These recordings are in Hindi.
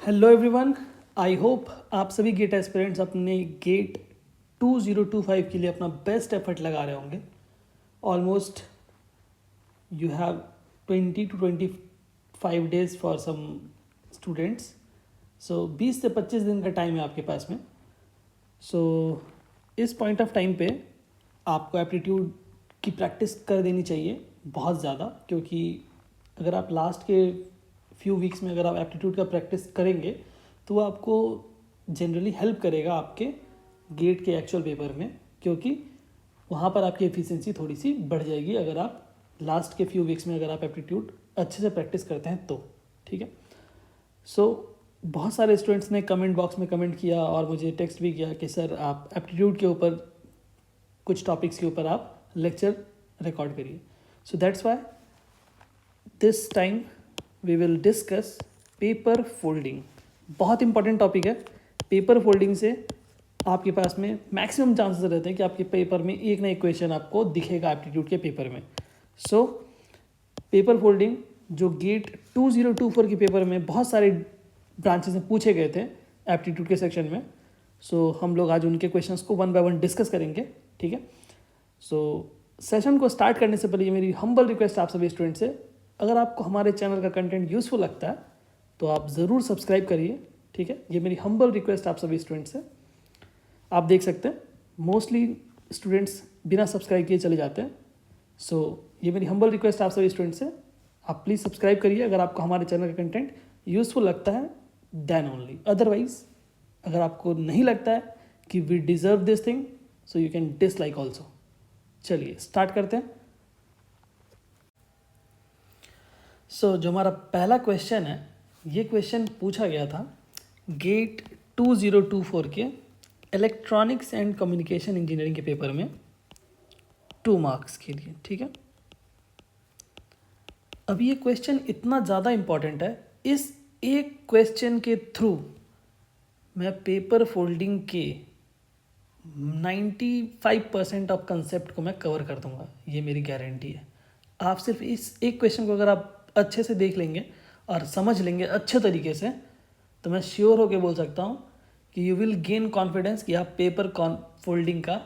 हेलो एवरीवन, आई होप आप सभी गेट एस्पिरेंट्स अपने गेट 2025 के लिए अपना बेस्ट एफर्ट लगा रहे होंगे। Almost you have 20 to 25 days for some students. So 20 से 25 दिन का टाइम है आपके पास में। सो इस पॉइंट ऑफ टाइम पे आपको एप्टीट्यूड की प्रैक्टिस कर देनी चाहिए बहुत ज़्यादा, क्योंकि अगर आप लास्ट के फ्यू वीक्स में अगर आप एप्टीट्यूड का प्रैक्टिस करेंगे तो वो आपको जनरली हेल्प करेगा आपके गेट के एक्चुअल पेपर में, क्योंकि वहाँ पर आपकी एफिशिएंसी थोड़ी सी बढ़ जाएगी अगर आप लास्ट के फ्यू वीक्स में अगर आप एप्टीट्यूड अच्छे से प्रैक्टिस करते हैं तो। ठीक है। सो बहुत सारे स्टूडेंट्स ने कमेंट बॉक्स में कमेंट किया और मुझे टेक्स्ट भी किया कि सर आप एप्टीट्यूड के ऊपर कुछ टॉपिक्स के ऊपर आप लेक्चर रिकॉर्ड करिए। So that's why this time we will discuss paper folding. बहुत इंपॉर्टेंट टॉपिक है। पेपर फोल्डिंग से आपके पास में मैक्सिमम चांसेस रहते हैं कि आपके पेपर में एक ना एक क्वेश्चन आपको दिखेगा एप्टीट्यूड के पेपर में। सो पेपर फोल्डिंग जो गेट 2024 के पेपर में बहुत सारे ब्रांचेस में पूछे गए थे एप्टीट्यूड के सेक्शन में। सो हम लोग आज उनके क्वेश्चंस को वन बाय वन डिस्कस करेंगे। ठीक है। सो सेशन को स्टार्ट करने से पहले ये मेरी हम्बल रिक्वेस्ट आप सभी स्टूडेंट से, अगर आपको हमारे चैनल का कंटेंट यूज़फुल लगता है तो आप ज़रूर सब्सक्राइब करिए। ठीक है। ये मेरी हम्बल रिक्वेस्ट आप सभी स्टूडेंट्स से। आप देख सकते हैं मोस्टली स्टूडेंट्स बिना सब्सक्राइब किए चले जाते हैं। सो ये मेरी हम्बल रिक्वेस्ट आप सभी स्टूडेंट्स से, आप प्लीज़ सब्सक्राइब करिए अगर आपको हमारे चैनल का कंटेंट यूज़फुल लगता है, देन ओनली। अदरवाइज अगर आपको नहीं लगता है कि we deserve this thing, so you can dislike also. चलिए स्टार्ट करते हैं। सो जो हमारा पहला क्वेश्चन है, ये क्वेश्चन पूछा गया था गेट 2024 के इलेक्ट्रॉनिक्स एंड कम्युनिकेशन इंजीनियरिंग के पेपर में 2 मार्क्स के लिए। ठीक है। अब ये क्वेश्चन इतना ज़्यादा इम्पॉर्टेंट है, इस एक क्वेश्चन के थ्रू मैं पेपर फोल्डिंग के 95% ऑफ कंसेप्ट को मैं कवर कर दूंगा, ये मेरी गारंटी है। आप सिर्फ इस एक क्वेश्चन को अगर आप अच्छे से देख लेंगे और समझ लेंगे अच्छे तरीके से, तो मैं श्योर होकर बोल सकता हूँ कि यू विल गेन कॉन्फिडेंस कि आप पेपर फोल्डिंग का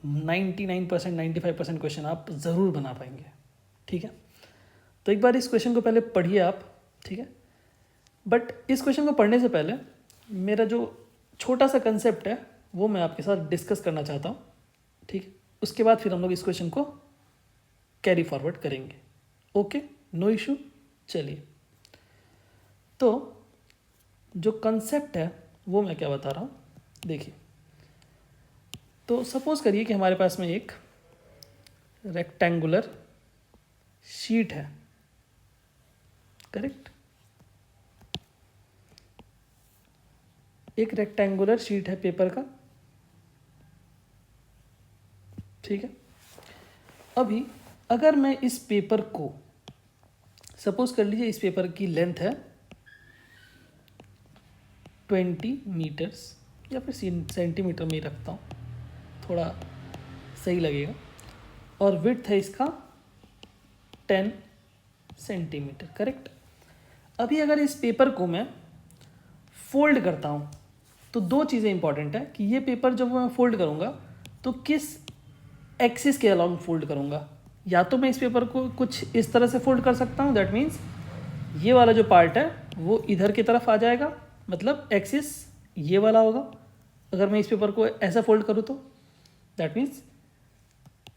99% 95% क्वेश्चन आप ज़रूर बना पाएंगे। ठीक है। तो एक बार इस क्वेश्चन को पहले पढ़िए आप। ठीक है। बट इस क्वेश्चन को पढ़ने से पहले मेरा जो छोटा सा कंसेप्ट है वो मैं आपके साथ डिस्कस करना चाहता हूँ। ठीक है। उसके बाद फिर हम लोग इस क्वेश्चन को कैरी फॉरवर्ड करेंगे। Okay, no issue. चलिए, तो जो कंसेप्ट है वो मैं क्या बता रहा हूँ, देखिए। तो सपोज करिए कि हमारे पास में एक रेक्टेंगुलर शीट है, करेक्ट। एक रेक्टेंगुलर शीट है पेपर का। ठीक है। अभी अगर मैं इस पेपर को, सपोज कर लीजिए इस पेपर की लेंथ है 20 मीटर्स, या फिर सेंटीमीटर में ही रखता हूँ, थोड़ा सही लगेगा। और विड्थ है इसका 10 सेंटीमीटर, करेक्ट। अभी अगर इस पेपर को मैं फोल्ड करता हूँ तो दो चीज़ें इंपॉर्टेंट है कि ये पेपर जब मैं फोल्ड करूँगा तो किस एक्सिस के अलॉन्ग फोल्ड करूँगा। या तो मैं इस पेपर को कुछ इस तरह से फोल्ड कर सकता हूँ, दैट मीन्स ये वाला जो पार्ट है वो इधर की तरफ आ जाएगा, मतलब एक्सिस ये वाला होगा। अगर मैं इस पेपर को ऐसा फोल्ड करूँ तो दैट मीन्स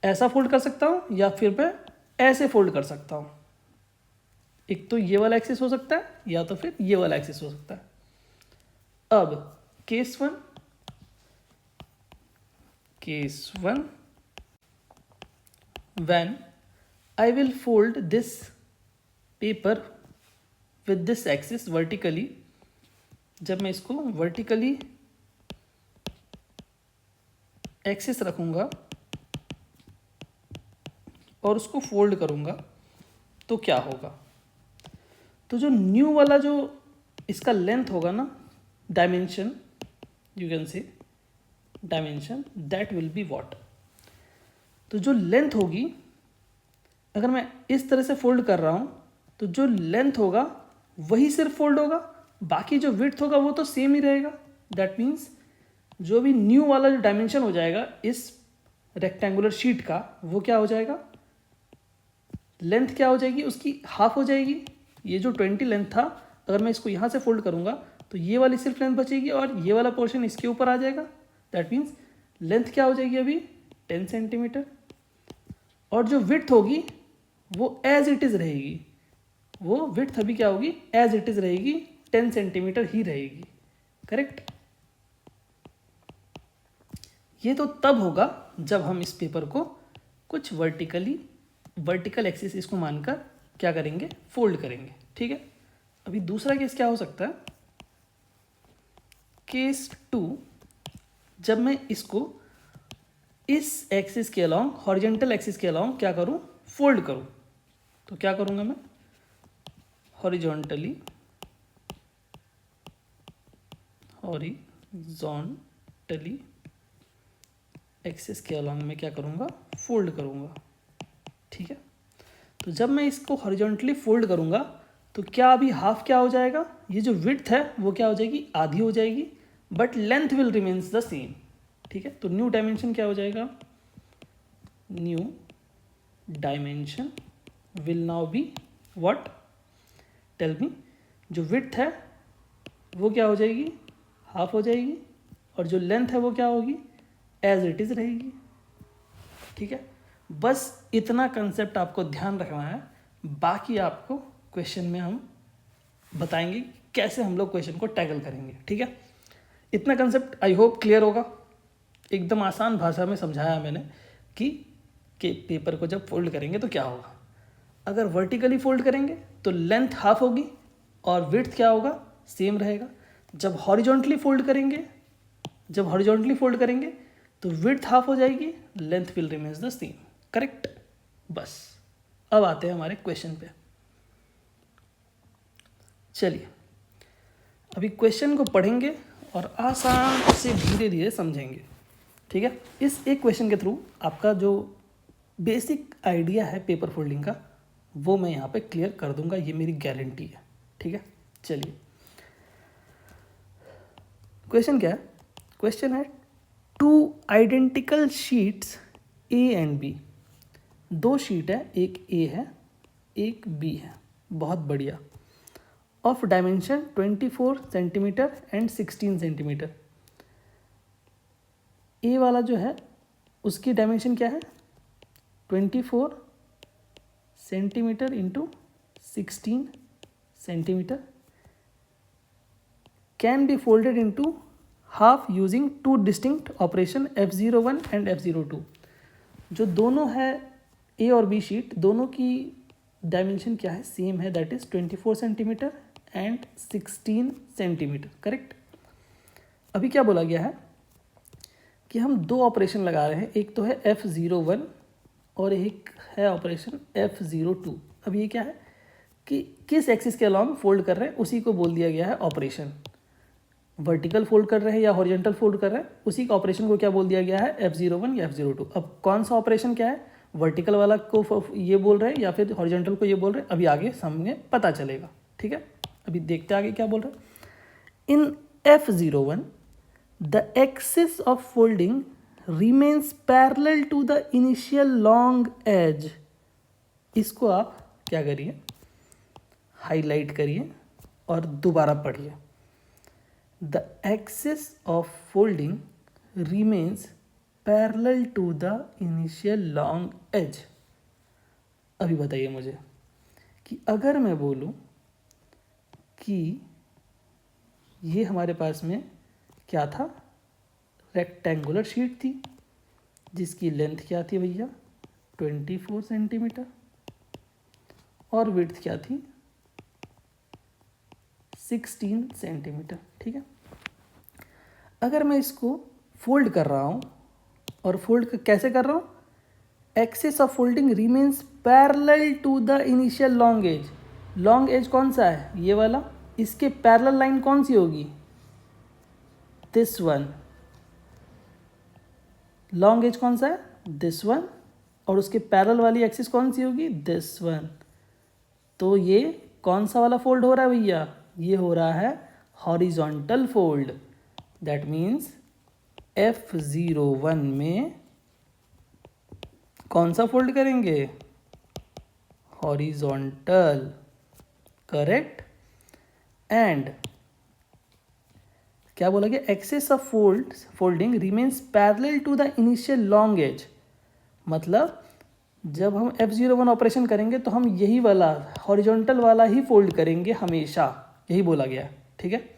ऐसा फोल्ड कर सकता हूँ, या फिर मैं ऐसे फोल्ड कर सकता हूँ। एक तो ये वाला एक्सिस हो सकता है या तो फिर ये वाला एक्सिस हो सकता है। अब case one, when I will fold this paper with this axis vertically, जब मैं इसको वर्टिकली एक्सिस रखूँगा और उसको फोल्ड करूँगा तो क्या होगा। तो जो न्यू वाला जो इसका लेंथ होगा ना, dimension, you can say dimension, that will be what. तो जो लेंथ होगी, अगर मैं इस तरह से फोल्ड कर रहा हूँ तो जो लेंथ होगा वही सिर्फ फोल्ड होगा, बाकी जो विड्थ होगा वो तो सेम ही रहेगा। दैट मीन्स जो भी न्यू वाला जो डायमेंशन हो जाएगा इस रेक्टेंगुलर शीट का, वो क्या हो जाएगा, लेंथ क्या हो जाएगी, उसकी हाफ हो जाएगी। ये जो 20 लेंथ था, अगर मैं इसको यहाँ से फोल्ड करूँगा तो ये वाली सिर्फ लेंथ बचेगी और ये वाला पोर्शन इसके ऊपर आ जाएगा। दैट मीन्स लेंथ क्या हो जाएगी अभी 10 सेंटीमीटर, और जो विड्थ होगी वो एज इट इज़ रहेगी। वो विड्थ अभी क्या होगी, एज इट इज़ रहेगी, 10 सेंटीमीटर ही रहेगी। करेक्ट। ये तो तब होगा जब हम इस पेपर को कुछ वर्टिकल एक्सिस इसको मानकर क्या करेंगे, फोल्ड करेंगे। ठीक है। अभी दूसरा केस क्या हो सकता है, केस 2, जब मैं इसको इस एक्सिस के अलोंग, हॉरिजॉन्टल एक्सिस के अलोंग क्या करूं, फोल्ड करूं। तो क्या करूंगा मैं, हॉरिजॉन्टली एक्सिस के अलोंग में क्या करूंगा, फोल्ड करूंगा। ठीक है। तो जब मैं इसको हॉरिजॉन्टली फोल्ड करूंगा तो क्या अभी हाफ क्या हो जाएगा, ये जो विड्थ है वो क्या हो जाएगी, आधी हो जाएगी, but length will remains the same. ठीक है। तो न्यू डायमेंशन क्या हो जाएगा, new dimension will now be what, tell me. जो विड्थ है वो क्या हो जाएगी, हाफ हो जाएगी, और जो लेंथ है वो क्या होगी, एज इट इज़ रहेगी। ठीक है। बस इतना कंसेप्ट आपको ध्यान रखना है, बाकी आपको क्वेश्चन में हम बताएंगे कैसे हम लोग क्वेश्चन को टैकल करेंगे। ठीक है। इतना कंसेप्ट आई होप क्लियर होगा। एकदम आसान भाषा में समझाया मैंने कि पेपर को जब फोल्ड करेंगे तो क्या होगा। अगर वर्टिकली फोल्ड करेंगे तो लेंथ हाफ होगी और विड्थ क्या होगा, सेम रहेगा। जब हॉरिजॉन्टली फोल्ड करेंगे तो विड्थ हाफ हो जाएगी, length will remains the same. Correct. बस अब आते हैं हमारे क्वेश्चन पे। चलिए अभी क्वेश्चन को पढ़ेंगे और आसान से धीरे धीरे समझेंगे। ठीक है। इस एक क्वेश्चन के थ्रू आपका जो बेसिक आइडिया है पेपर फोल्डिंग का वो मैं यहाँ पे क्लियर कर दूंगा, ये मेरी गारंटी है। ठीक है। चलिए क्वेश्चन क्या है, क्वेश्चन है 2 identical sheets A and B. 2 sheet है, एक ए है एक बी है, बहुत बढ़िया, of dimension 24 centimetre and 16 centimetre. A वाला जो है उसकी डायमेंशन क्या है, 24 centimetre into 16 centimetre, can be folded into half using 2 distinct operation F01 and F02। जो दोनों है ए और बी शीट, दोनों की डायमेंशन क्या है, सेम है, that is 24 centimetre and 16 centimetre. Correct. अभी क्या बोला गया है कि हम 2 ऑपरेशन लगा रहे हैं, एक तो है F01 और एक है ऑपरेशन F02। अब ये क्या है कि किस एक्सिस के अलॉन्ग फोल्ड कर रहे हैं उसी को बोल दिया गया है ऑपरेशन। वर्टिकल फोल्ड कर रहे हैं या हॉरिजॉन्टल फोल्ड कर रहे हैं, उसी का ऑपरेशन को क्या बोल दिया गया है, F01 या F02। अब कौन सा ऑपरेशन क्या है, वर्टिकल वाला को ये बोल रहे हैं या फिर हॉरिजॉन्टल को ये बोल रहे हैं, अभी आगे सामने पता चलेगा। ठीक है। अभी देखते आगे क्या बोल रहे हैं। In F01 the axis of folding remains parallel to the initial long edge. इसको आप क्या करिए, हाईलाइट करिए और दोबारा पढ़िए। The axis of folding remains parallel to the initial long edge. अभी बताइए मुझे कि अगर मैं बोलूं कि ये हमारे पास में क्या था, रेक्टेंगुलर शीट थी जिसकी लेंथ क्या थी भैया 24 सेंटीमीटर और विड्थ क्या थी 16 सेंटीमीटर। ठीक है। अगर मैं इसको फोल्ड कर रहा हूँ और फोल्ड कैसे कर रहा हूँ, axis of folding remains parallel to the initial long edge. Long edge कौन सा है, ये वाला, इसके पैरेलल लाइन कौन सी होगी, दिस वन। लॉन्ग एज कौन सा है, दिस वन, और उसके पैरेलल वाली एक्सिस कौन सी होगी, दिस वन। तो ये कौन सा वाला फोल्ड हो रहा है भैया, ये हो रहा है horizontal fold, that means F01 में कौन सा फोल्ड करेंगे? Horizontal, correct. एंड क्या बोला गया? Axis of folding remains parallel to the initial long edge, मतलब जब हम F01 ऑपरेशन करेंगे तो हम यही वाला हॉरिजॉन्टल वाला ही फोल्ड करेंगे हमेशा, यही बोला गया, ठीक है।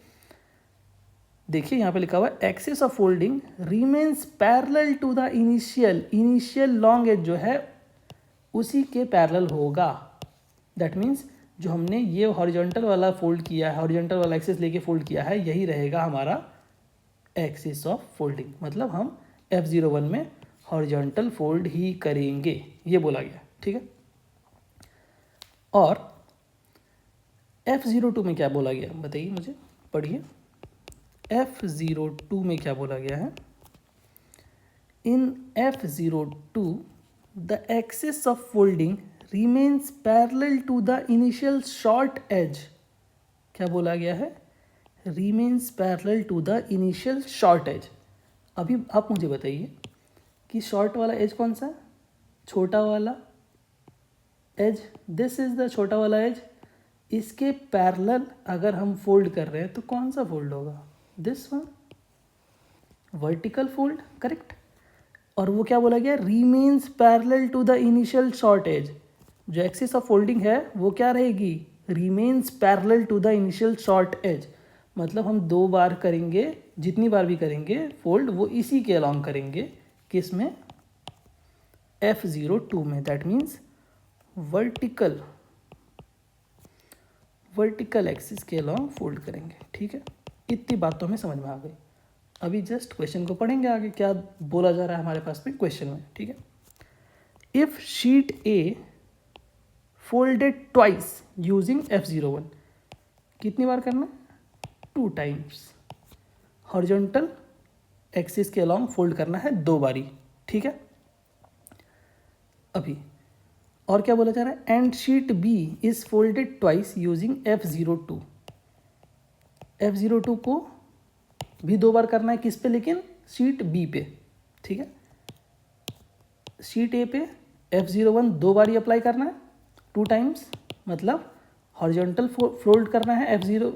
देखिए यहाँ पे लिखा हुआ है axis of folding remains parallel to the initial long edge, जो है उसी के पैरेलल होगा। दैट मीन्स जो हमने ये हॉरिजॉन्टल वाला फोल्ड किया है, हॉरिजॉन्टल वाला एक्सेस लेके फोल्ड किया है, यही रहेगा हमारा एक्सेस ऑफ फोल्डिंग, मतलब हम F01 में हॉरिजॉन्टल फोल्ड ही करेंगे, ये बोला गया, ठीक है। और F02 में क्या बोला गया बताइए मुझे, पढ़िए। F02 में क्या बोला गया है? In F02 the axis of folding remains parallel to the initial short edge. क्या बोला गया है? Remains parallel to the initial short edge. अभी आप मुझे बताइए कि शॉर्ट वाला एज कौन सा है? छोटा वाला एज, दिस इज द छोटा वाला एज। इसके पैरेलल अगर हम फोल्ड कर रहे हैं तो कौन सा फोल्ड होगा? This one, vertical fold, correct. और वो क्या बोला गया? Remains parallel to the initial short edge. जो एक्सिस ऑफ फोल्डिंग है वो क्या रहेगी? रिमेन्स parallel to the initial short एज, मतलब हम 2 बार करेंगे, जितनी बार भी करेंगे फोल्ड वो इसी के अलॉन्ग करेंगे, किस में? F02 में। दैट मीन्स वर्टिकल एक्सिस के अलॉन्ग फोल्ड करेंगे, ठीक है। इतनी बात तो हमें समझ में आ गई। अभी जस्ट क्वेश्चन को पढ़ेंगे आगे क्या बोला जा रहा है हमारे पास में क्वेश्चन में, ठीक है। If sheet A folded twice using F01, कितनी बार करना? 2 टाइम्स। हॉरिजॉन्टल एक्सिस के अलॉन्ग फोल्ड करना है 2 बारी, ठीक है। अभी और क्या बोला जा रहा है? And sheet B is folded twice using F02। F02 को भी 2 बार करना है, किस पे? लेकिन शीट बी पे, ठीक है। शीट ए पे F01 2 बार ही अप्लाई करना है, 2 टाइम्स, मतलब हॉरिजॉन्टल फोल्ड करना है। F0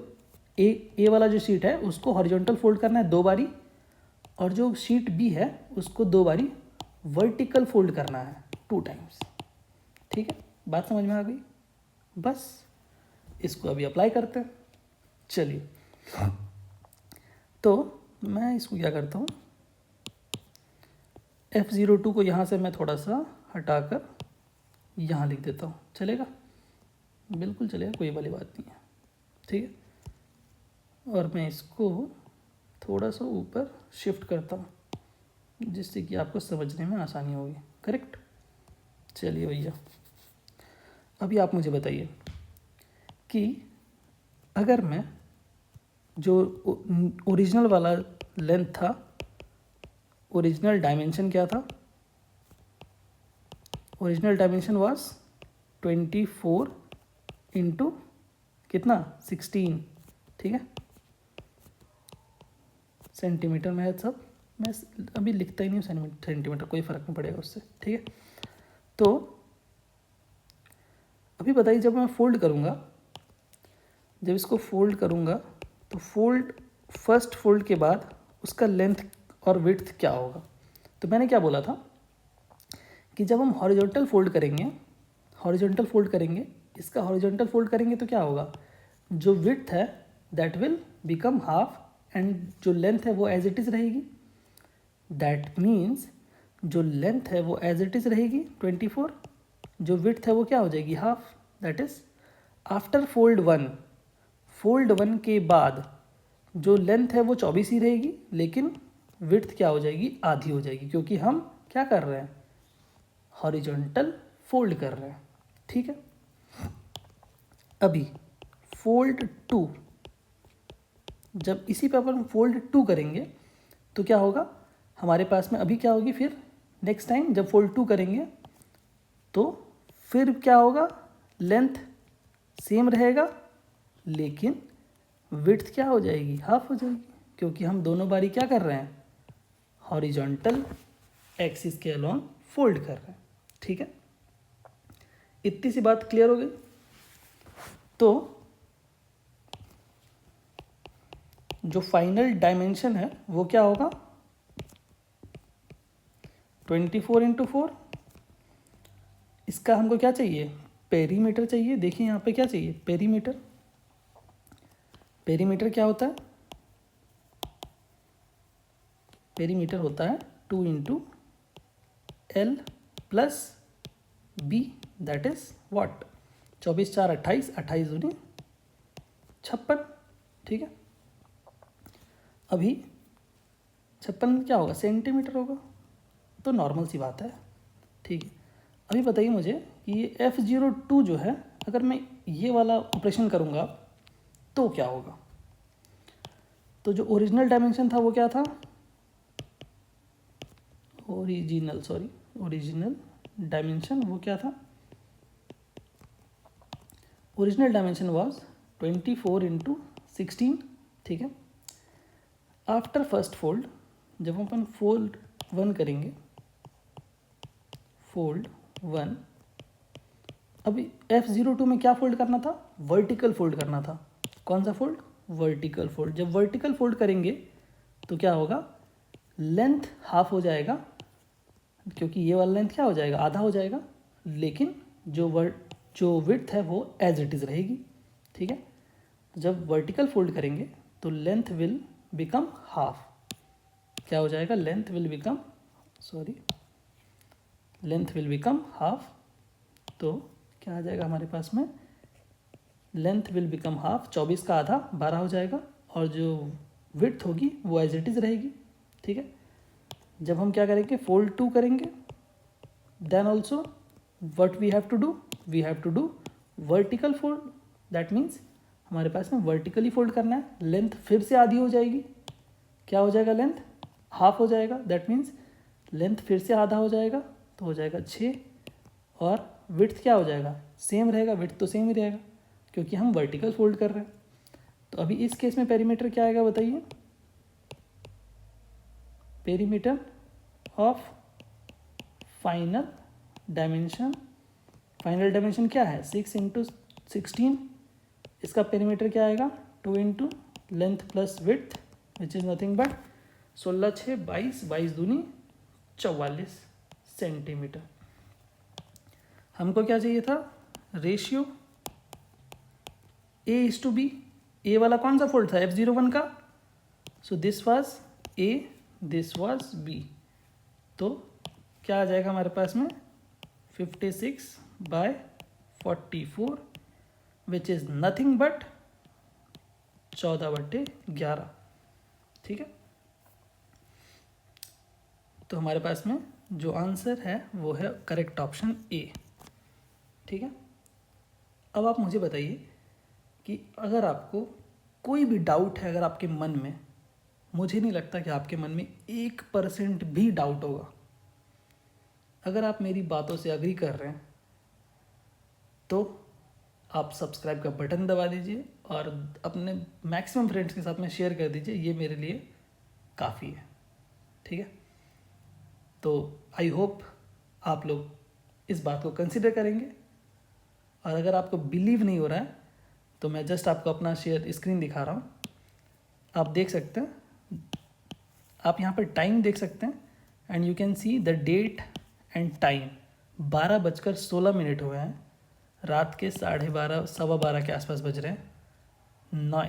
ए वाला जो शीट है उसको हॉरिजॉन्टल फोल्ड करना है 2 बारी, और जो शीट बी है उसको 2 बारी वर्टिकल फोल्ड करना है 2 टाइम्स, ठीक है। बात समझ में आ गई? बस इसको अभी अप्लाई करते हैं। चलिए, तो मैं इसको क्या करता हूँ, F02 को यहाँ से मैं थोड़ा सा हटाकर यहाँ लिख देता हूँ, चलेगा? बिल्कुल चलेगा, कोई वाली बात नहीं है, ठीक है। और मैं इसको थोड़ा सा ऊपर शिफ्ट करता हूँ जिससे कि आपको समझने में आसानी होगी, करेक्ट। चलिए भैया, अभी आप मुझे बताइए कि अगर मैं जो ओरिजिनल वाला लेंथ था, ओरिजिनल डायमेंशन क्या था? ओरिजिनल डायमेंशन वाज 24 इंटू कितना? 16, ठीक है। सेंटीमीटर में है सब, मैं अभी लिखता ही नहीं हूँ सेंटीमीटर, कोई फ़र्क नहीं पड़ेगा उससे, ठीक है। तो अभी बताइए, जब मैं फोल्ड करूँगा, जब इसको फोल्ड करूँगा तो फर्स्ट फोल्ड के बाद उसका लेंथ और विड्थ क्या होगा? तो मैंने क्या बोला था कि जब हम हॉरिजॉन्टल फोल्ड करेंगे, इसका हॉरिजॉन्टल फोल्ड करेंगे तो क्या होगा? जो विड्थ है that will become half, and जो लेंथ है वो एज इट इज़ रहेगी। दैट मीन्स जो लेंथ है वो एज इट इज़ रहेगी 24, जो विड्थ है वो क्या हो जाएगी? Half. That is after fold 1 के बाद जो लेंथ है वो 24 ही रहेगी, लेकिन विड्थ क्या हो जाएगी? आधी हो जाएगी, क्योंकि हम क्या कर रहे हैं? हॉरिजॉन्टल फोल्ड कर रहे हैं, ठीक है। अभी फोल्ड 2, जब इसी पे अपन फोल्ड 2 करेंगे तो क्या होगा हमारे पास में? अभी क्या होगी फिर नेक्स्ट टाइम जब फोल्ड 2 करेंगे तो फिर क्या होगा? लेंथ सेम रहेगा, लेकिन विड्थ क्या हो जाएगी, हाफ हो जाएगी, क्योंकि हम दोनों बारी क्या कर रहे हैं, हॉरिजॉन्टल एक्सिस के अलोंग फोल्ड कर रहे हैं। ठीक है, इतनी सी बात क्लियर हो गई। तो जो फाइनल डायमेंशन है वो क्या होगा, 24x4। इसका हमको क्या चाहिए, पेरीमीटर चाहिए। देखिए यहाँ पे क्या चाहिए, पेरीमीटर। पेरीमीटर क्या होता है, पेरीमीटर होता है 2 × L+B, दैट इज व्हाट, 24 4 28, 28 दूनी 56। ठीक है, अभी 56 क्या होगा, सेंटीमीटर होगा, तो नॉर्मल सी बात है। ठीक है, अभी बताइए मुझे कि ये F02 जो है, अगर मैं ये वाला ऑपरेशन करूँगा तो क्या होगा। तो जो ओरिजिनल डायमेंशन था वो क्या था, ओरिजिनल डायमेंशन वो क्या था, ओरिजिनल डायमेंशन वाज 24x16। ठीक है, आफ्टर फर्स्ट फोल्ड, जब हम अपन फोल्ड 1 करेंगे, फोल्ड 1, अभी F02 में क्या फोल्ड करना था, वर्टिकल फोल्ड करना था। कौन सा फोल्ड, वर्टिकल फोल्ड। जब वर्टिकल फोल्ड करेंगे तो क्या होगा, लेंथ हाफ हो जाएगा, क्योंकि ये वाला लेंथ क्या हो जाएगा, आधा हो जाएगा, लेकिन जो विड्थ है वो एज इट इज़ रहेगी। ठीक है, जब वर्टिकल फोल्ड करेंगे तो लेंथ विल बिकम हाफ। क्या हो जाएगा, लेंथ विल बिकम हाफ। तो क्या आ जाएगा हमारे पास में, लेंथ विल बिकम हाफ, 24 का आधा 12 हो जाएगा, और जो विड्थ होगी वो एज इट इज़ रहेगी। ठीक है, जब हम क्या करेंगे, फोल्ड 2 करेंगे, then also what we have to do vertical fold. That means हमारे पास में वर्टिकली फोल्ड करना है, लेंथ फिर से आधी हो जाएगी। क्या हो जाएगा, लेंथ हाफ हो जाएगा, दैट मीन्स लेंथ फिर से आधा हो जाएगा, तो हो जाएगा 6, और विड्थ क्या हो जाएगा, सेम रहेगा, विड्थ तो सेम ही रहेगा क्योंकि हम वर्टिकल फोल्ड कर रहे हैं। तो अभी इस केस में पेरीमीटर क्या आएगा बताइए, पेरीमीटर ऑफ फाइनल डायमेंशन क्या है, 6 × 16। इसका पेरीमीटर क्या आएगा, 2 × length plus width, which is nothing but 16 6 22, 22 दूनी 44 सेंटीमीटर। हमको क्या चाहिए था, रेशियो A:B। ए वाला कौन सा फोल्ड था, F01 का, so this was A, this was B। तो क्या आ जाएगा हमारे पास में, 56/44, विच इज़ नथिंग बट 14/11। ठीक है, तो हमारे पास में जो आंसर है वो है करेक्ट ऑप्शन A। ठीक है, अब आप मुझे बताइए कि अगर आपको कोई भी डाउट है अगर आपके मन में, मुझे नहीं लगता कि आपके मन में 1% भी डाउट होगा। अगर आप मेरी बातों से अग्री कर रहे हैं तो आप सब्सक्राइब का बटन दबा दीजिए और अपने मैक्सिमम फ्रेंड्स के साथ में शेयर कर दीजिए, ये मेरे लिए काफ़ी है। ठीक है, तो आई होप आप लोग इस बात को कंसिडर करेंगे। और अगर आपको बिलीव नहीं हो रहा है तो मैं जस्ट आपको अपना शेयर स्क्रीन दिखा रहा हूँ, आप देख सकते हैं, आप यहाँ पर टाइम देख सकते हैं, and you can see the date and time. 12:16 हुए हैं, रात के 12:30 12:15 के आसपास बज रहे हैं।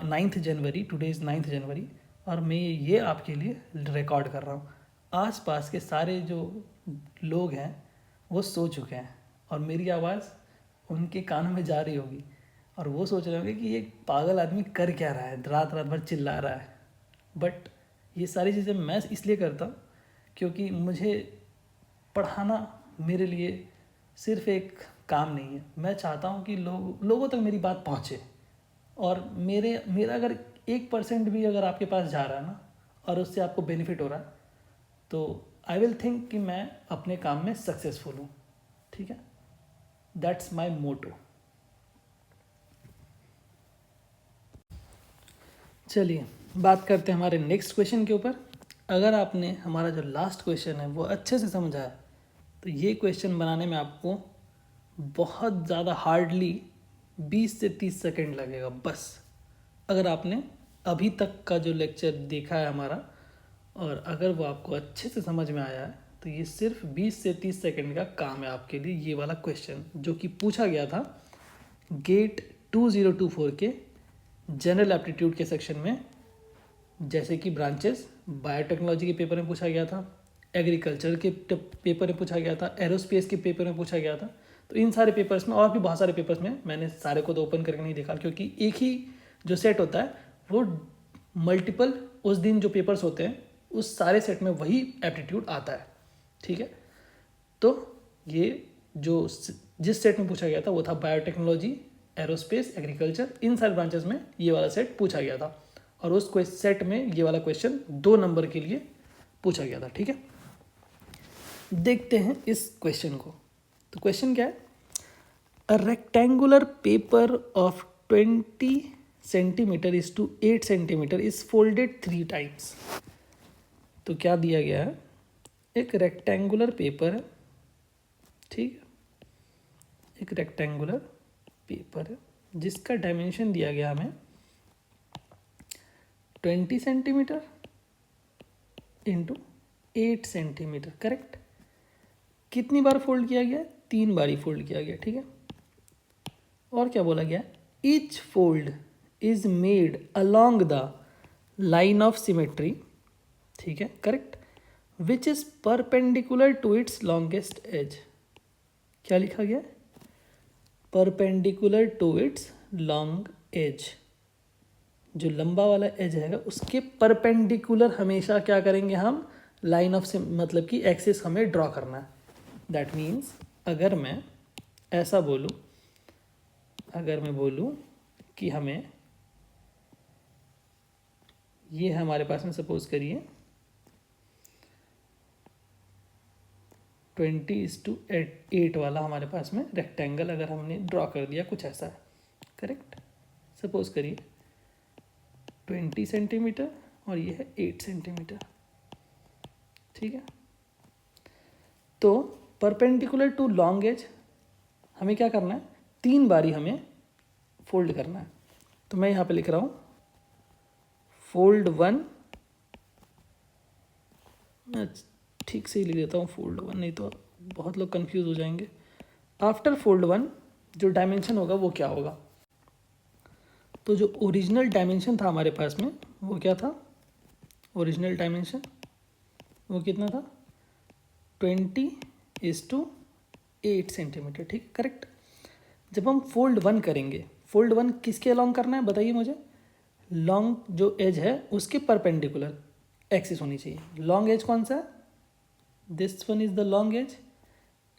9 जनवरी, टुडे इज़ 9 जनवरी, और मैं ये आपके लिए रिकॉर्ड कर रहा हूँ। आसपास के सारे जो लोग हैं वो सो चुके हैं और मेरी आवाज़ उनके कानों में जा रही होगी और वो सोच रहे होंगे कि ये पागल आदमी कर क्या रहा है, रात रात भर चिल्ला रहा है। बट ये सारी चीज़ें मैं इसलिए करता हूँ क्योंकि मुझे पढ़ाना मेरे लिए सिर्फ एक काम नहीं है। मैं चाहता हूँ कि लोगों तक मेरी बात पहुँचे, और मेरा अगर 1% भी अगर आपके पास जा रहा है ना और उससे आपको बेनिफिट हो रहा है तो आई विल थिंक कि मैं अपने काम में सक्सेसफुल हूँ। ठीक है, दैट्स माई मोटो। चलिए बात करते हैं हमारे नेक्स्ट क्वेश्चन के ऊपर। अगर आपने हमारा जो लास्ट क्वेश्चन है वो अच्छे से समझा है तो ये क्वेश्चन बनाने में आपको बहुत ज़्यादा हार्डली 20 से 30 सेकंड लगेगा बस। अगर आपने अभी तक का जो लेक्चर देखा है हमारा और अगर वो आपको अच्छे से समझ में आया है तो ये सिर्फ 20 से 30 सेकंड का काम है आपके लिए। ये वाला क्वेश्चन जो कि पूछा गया था गेट 2024 के जनरल एप्टीट्यूड के सेक्शन में, जैसे कि ब्रांचेस बायोटेक्नोलॉजी के पेपर में पूछा गया था, एग्रीकल्चर के पेपर में पूछा गया था, एरोस्पेस के पेपर में पूछा गया था। तो इन सारे पेपर्स में और भी बहुत सारे पेपर्स में, मैंने सारे को तो ओपन करके नहीं देखा क्योंकि एक ही जो सेट होता है वो मल्टीपल उस दिन जो पेपर्स होते हैं उस सारे सेट में वही एप्टीट्यूड आता है। ठीक है, तो ये जो जिस सेट में पूछा गया था वो था बायोटेक्नोलॉजी, एरोस्पेस, एग्रीकल्चर, इन सारे ब्रांचेस में ये वाला सेट पूछा गया था और उस सेट में ये वाला क्वेश्चन 2 नंबर के लिए पूछा गया था। ठीक है, देखते हैं इस क्वेश्चन को। तो क्वेश्चन क्या है, a rectangular paper of 20 centimetre is to 8 centimetre is folded 3 times. तो क्या दिया गया है, एक रेक्टेंगुलर पेपर है, ठीक है, एक रेक्टेंगुलर पेपर है जिसका डायमेंशन दिया गया हमें 20 सेंटीमीटर इंटू 8 सेंटीमीटर, करेक्ट। कितनी बार फोल्ड किया गया, 3 बार ही फोल्ड किया गया। ठीक है, और क्या बोला गया, each fold is made along the line of symmetry, ठीक है, correct, which is perpendicular to its longest edge. क्या लिखा गया, perpendicular to its long edge. जो लंबा वाला एज है उसके परपेंडिकुलर हमेशा क्या करेंगे हम, लाइन ऑफ मतलब कि एक्सिस हमें ड्रॉ करना है। दैट मीन्स अगर मैं ऐसा बोलूँ, अगर मैं बोलूँ कि हमें ये हमारे पास में सपोज करिए 20:8 वाला हमारे पास में रेक्टेंगल अगर हमने ड्रॉ कर दिया, कुछ ऐसा है, करेक्ट। सपोज करिए 20 सेंटीमीटर और ये है 8 सेंटीमीटर, ठीक है। तो परपेंडिकुलर टू लॉन्ग एज हमें क्या करना है, 3 बारी हमें फोल्ड करना है। तो मैं यहाँ पे लिख रहा हूँ फोल्ड 1, मैं ठीक से ही लिख देता हूँ फोल्ड 1, नहीं तो बहुत लोग कंफ्यूज हो जाएंगे। आफ्टर फोल्ड 1 जो डायमेंशन होगा वो क्या होगा, तो जो ओरिजिनल डायमेंशन था हमारे पास में वो क्या था, ओरिजिनल डायमेंशन वो कितना था, 20:8 सेंटीमीटर, ठीक, करेक्ट। जब हम फोल्ड 1 करेंगे, फोल्ड 1 किसके अलॉन्ग करना है बताइए मुझे, लॉन्ग जो एज है उसके परपेंडिकुलर एक्सिस होनी चाहिए। लॉन्ग एज कौन सा है, this one is the long edge,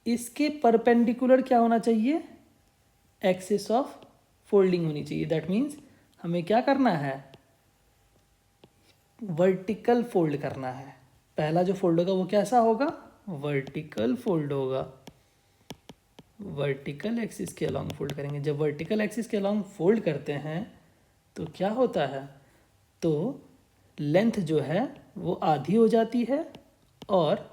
इसके परपेंडिकुलर क्या होना चाहिए, एक्सिस ऑफ फोल्डिंग होनी चाहिए। दैट मीन्स हमें क्या करना है, वर्टिकल फोल्ड करना है। पहला जो फोल्ड होगा वो कैसा होगा, वर्टिकल फोल्ड होगा, वर्टिकल एक्सिस के अलॉन्ग फोल्ड करेंगे। जब वर्टिकल एक्सिस के अलॉन्ग फोल्ड करते हैं तो क्या होता है, तो लेंथ जो है वो आधी हो जाती है और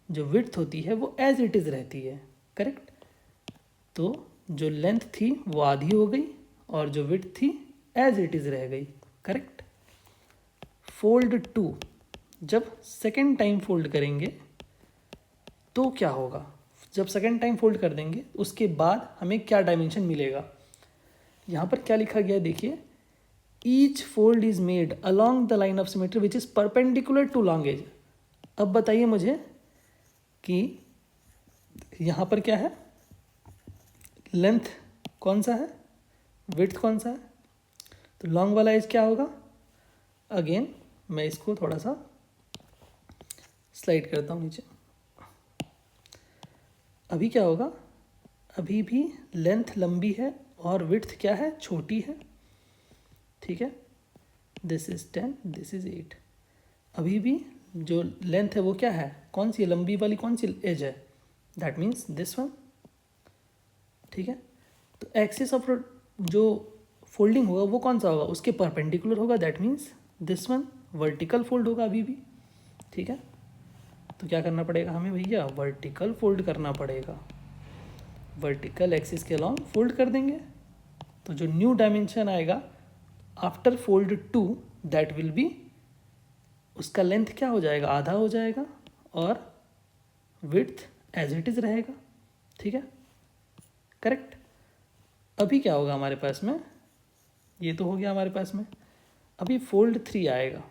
जो विड्थ होती है वो एज इट इज़ रहती है, करेक्ट। तो जो लेंथ थी वो आधी हो गई और जो विड्थ थी एज इट इज़ रह गई, करेक्ट। फोल्ड 2 जब सेकेंड टाइम फोल्ड करेंगे तो क्या होगा, जब सेकेंड टाइम फोल्ड कर देंगे उसके बाद हमें क्या डायमेंशन मिलेगा। यहाँ पर क्या लिखा गया है देखिए, each fold is made along the line of symmetry which is perpendicular to long edge. अब बताइए मुझे कि यहाँ पर क्या है, लेंथ कौन सा है, विड्थ कौन सा है, तो लॉन्ग वाला एज क्या होगा। अगेन मैं इसको थोड़ा सा स्लाइड करता हूँ नीचे। अभी क्या होगा, अभी भी लेंथ लंबी है और विड्थ क्या है, छोटी है, ठीक है। This is 10, this is 8। अभी भी जो लेंथ है वो क्या है, कौन सी लंबी वाली कौन सी एज है, दैट मीन्स दिस वन, ठीक है। तो एक्सिस ऑफ जो फोल्डिंग होगा वो कौन सा होगा, उसके परपेंडिकुलर होगा, that means this one vertical fold होगा अभी भी, ठीक है। तो क्या करना पड़ेगा हमें भैया, वर्टिकल फोल्ड करना पड़ेगा, वर्टिकल एक्सिस के अलॉन्ग फोल्ड कर देंगे। तो जो न्यू डायमेंशन आएगा after fold 2 that will B, उसका लेंथ क्या हो जाएगा, आधा हो जाएगा, और विड्थ एज इट इज़ रहेगा, ठीक है, करेक्ट। अभी क्या होगा हमारे पास में, ये तो हो गया हमारे पास में, अभी फोल्ड 3 आएगा।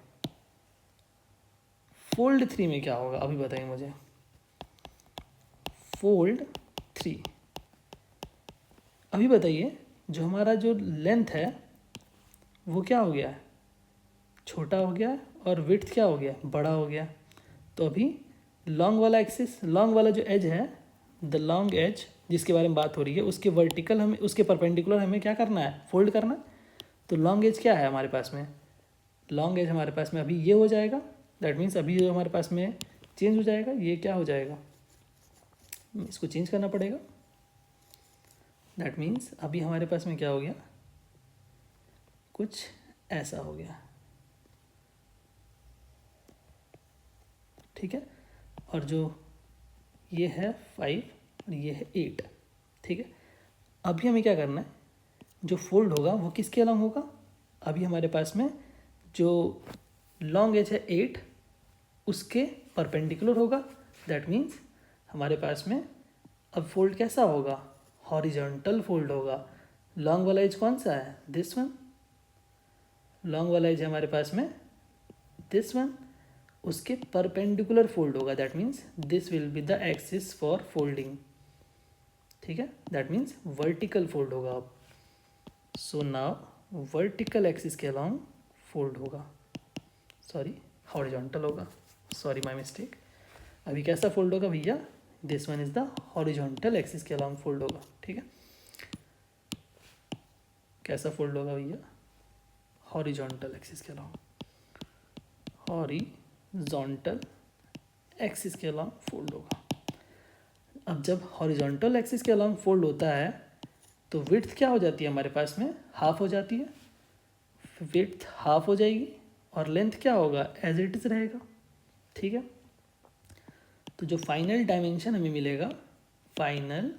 फोल्ड 3 में क्या होगा अभी बताइए मुझे, फोल्ड 3 अभी बताइए, जो हमारा जो लेंथ है वो क्या हो गया है, छोटा हो गया, और विड्थ क्या हो गया, बड़ा हो गया। तो अभी लॉन्ग वाला एक्सिस, लॉन्ग वाला जो एज है, द लॉन्ग एज जिसके बारे में बात हो रही है, उसके वर्टिकल हमें, उसके परपेंडिकुलर हमें क्या करना है, फोल्ड करना। तो लॉन्ग एज क्या है हमारे पास में, लॉन्ग एज हमारे पास में अभी ये हो जाएगा, दैट मीन्स अभी जो हमारे पास में चेंज हो जाएगा, ये क्या हो जाएगा, इसको चेंज करना पड़ेगा। दैट मीन्स अभी हमारे पास में क्या हो गया, कुछ ऐसा हो गया, ठीक है। और जो ये है 5 और ये है 8, ठीक है। अभी हमें क्या करना है, जो फोल्ड होगा वो किसके अलॉन्ग होगा, अभी हमारे पास में जो लॉन्ग एज है 8 उसके परपेंडिकुलर होगा, दैट मीन्स हमारे पास में अब फोल्ड कैसा होगा, हॉरिजॉन्टल फोल्ड होगा। लॉन्ग वाला एज कौन सा है, दिस वन, लॉन्ग वाला एज है हमारे पास में दिस वन, उसके परपेंडिकुलर फोल्ड होगा, that means this will be the axis for folding, ठीक है, दैट मीन्स वर्टिकल फोल्ड होगा अब। सो नाउ वर्टिकल एक्सिस के अलॉन्ग फोल्ड होगा, सॉरी हॉरिजॉन्टल होगा, सॉरी माय मिस्टेक। अभी कैसा फोल्ड होगा भैया, this one is the horizontal axis के अलॉन्ग फोल्ड होगा, ठीक है। कैसा फोल्ड होगा भैया, हॉरिजॉन्टल एक्सिस के अलॉन्ग, हॉरिजॉन्टल एक्सिस के अलॉन्ग फोल्ड होगा। अब जब हॉरिजॉन्टल एक्सिस के अलॉन्ग फोल्ड होता है तो विड्थ क्या हो जाती है हमारे पास में, हाफ हो जाती है, विड्थ हाफ हो जाएगी, और लेंथ क्या होगा, एज इट इज रहेगा, ठीक है। तो जो फाइनल डायमेंशन हमें मिलेगा, फाइनल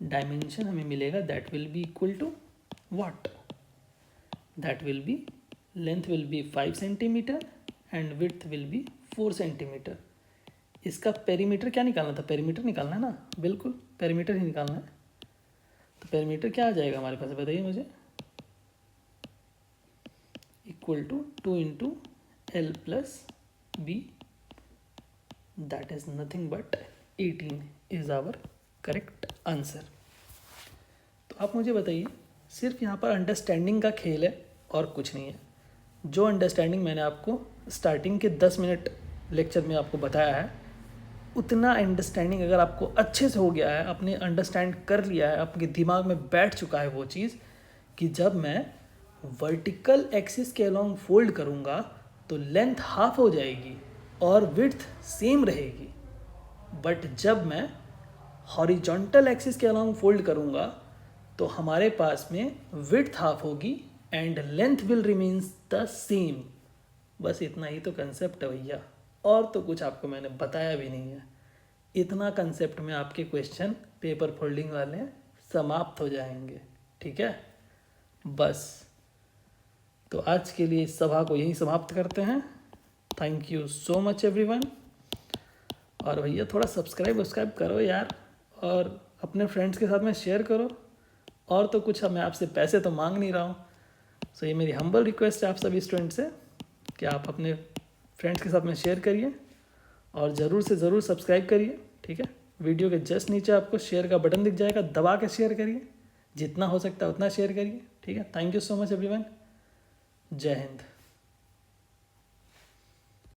डायमेंशन हमें मिलेगा, that will be equal to what, that will be, length will be 5 centimetre and width will be 4 centimetre. इसका पेरीमीटर क्या निकालना था, पेरीमीटर निकालना है ना, बिल्कुल पेरीमीटर ही निकालना है। तो पेरीमीटर क्या आ जाएगा हमारे पास, बताइए मुझे, equal to 2 into L plus B, that is nothing but 18 is our correct answer. तो आप मुझे बताइए, सिर्फ यहाँ पर अंडरस्टैंडिंग का खेल है और कुछ नहीं है। जो अंडरस्टैंडिंग मैंने आपको स्टार्टिंग के 10 मिनट लेक्चर में आपको बताया है, उतना अंडरस्टैंडिंग अगर आपको अच्छे से हो गया है, आपने अंडरस्टैंड कर लिया है, आपके दिमाग में बैठ चुका है वो चीज़, कि जब मैं वर्टिकल एक्सिस के अलॉन्ग फोल्ड करूँगा तो लेंथ हाफ हो जाएगी और विड्थ सेम रहेगी, बट जब मैं हॉरिजॉन्टल एक्सिस के अलॉन्ग फोल्ड करूँगा तो हमारे पास में विड्थ हाफ होगी and length will remains the same. बस इतना ही तो कंसेप्ट है भैया, और तो कुछ आपको मैंने बताया भी नहीं है। इतना कंसेप्ट में आपके क्वेश्चन पेपर फोल्डिंग वाले समाप्त हो जाएंगे, ठीक है। बस तो आज के लिए इस सभा को यहीं समाप्त करते हैं। Thank you so much everyone. और भैया थोड़ा सब्सक्राइब करो यार, और अपने फ्रेंड्स के साथ में शेयर करो। और तो कुछ मैं आपसे पैसे तो मांग नहीं रहा हूँ, सो ये मेरी हम्बल रिक्वेस्ट है आप सभी स्टूडेंट से कि आप अपने फ्रेंड्स के साथ में शेयर करिए और ज़रूर से ज़रूर सब्सक्राइब करिए, ठीक है। वीडियो के जस्ट नीचे आपको शेयर का बटन दिख जाएगा, दबा के शेयर करिए, जितना हो सकता है उतना शेयर करिए, ठीक है। Thank you so much everyone, जय हिंद।